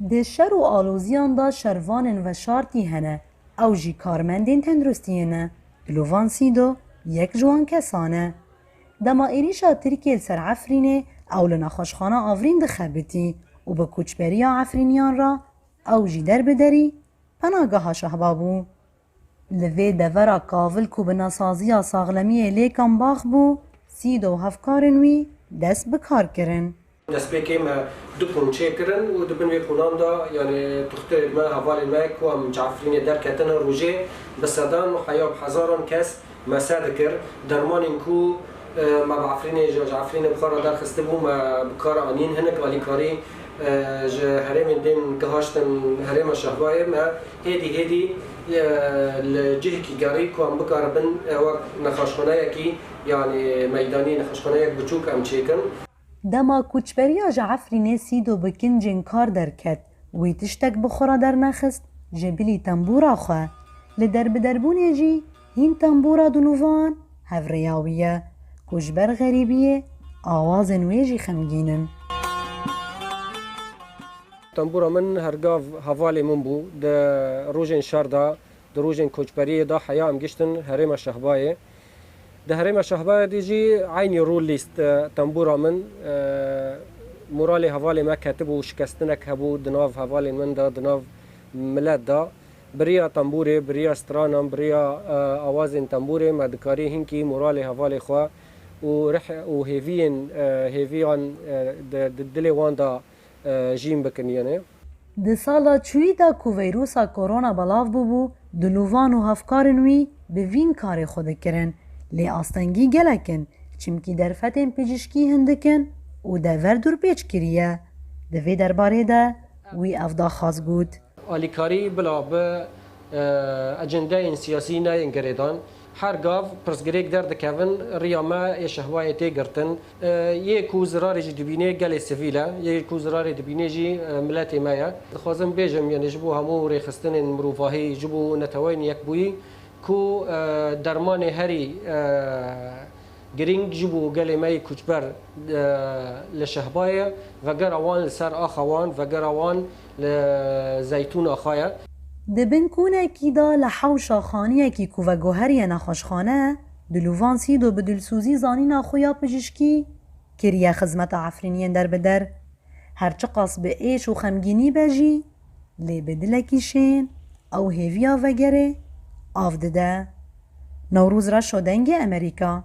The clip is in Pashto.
ده شر و آلوزیان دا شروان و شارتی هنه او جی کارمندین تندرستیه دلووان سیدو یک جوان کسانه دما ایریشا ترکیل سر عفرینه او لنخوشخانه آورین دخبتی و به کوچبری عفرینیان را او جی در بدری پناگاه شهبابو لوی دورا کاول کو بناسازیا ساغلمی لیکن باخ بو سیدو هفکارنوی دست بکار کرن دست بکیم دو پونچه کرن و دو بنوی پونان دا یعنی تختر ما حوال ما کو هم جعفرین در کتن روژه بسدان حیاب هزاران کس مساد کر درمان کو ما بعفرین جعفرین بخار در خسته بو ما بکار آنین هنک ولی کاری هرم دین گهاشتن هرم شهوای ما هدی الجه کی گاری کو هم بکار بن وقت نخاشخانه کی یعنی میدانی نخاشخانه بچوک هم چیکن دما کوچبریا جعفرینه سیدو بکن جنکار درکت وی تشتک بخورا در نخست جبلی تنبورا خواه لدر بدربونه جی هین تنبورا دنووان هفریاویه کجبر غریبیه آواز نویجی خمگینن تنبورا من هرگاف حوالی من بو ده روژن شردا ده روژن کوچبری دا حیا ام گشتن هرم شهبایه ده هرم شهبایه دیجی عینی رول لیست تنبورا من مورالی حوالی ما کتب و شکستنک هبو دناف حوالی من دا دناف ملت دا بریا تنبوره بریا استرانم بریا آوازین تنبوره مدکاری هنکی مورالی حوالی خواه و هیویان دل وان دا جیم بکنیانه ده سالا چوی دا کو ویروسا کرونا بلاف بو دلووان و هفکارنوی به وین کار خود کرن لی آستنگی گلکن چمکی در فتن پجشکی هندکن و ده وردور پیچ کریه ده وی درباره ده وی افدا خواست گود آلیکاری بلا به اجنده سیاسی نه انگریدان هر گاو پرسگریک درد کهون ریاما شهوای تیگرتن یک وزرار جدبینه گل سویلا یک وزرار دبینه جی ملت مایا خوازم بیجم یعنی جبو همو ریخستن مروفاهی جبو نتوین یک بوی کو درمان هری گرینگ جبو گل مای کوچبر لشهبای و گروان لسر آخوان و گروان لزیتون آخایا دبن کونه کی دا لحوشا خانیه کی کو و گوهری نخوشخانه دلووان سیدو به دلسوزی زانی ناخویا پجشکی کریه خزمت عفرینین در بدر هرچه قاس به ایش و خمگینی بجی لی بدلکی شین او هیویا وگره آفدده نوروز را شدنگ امریکا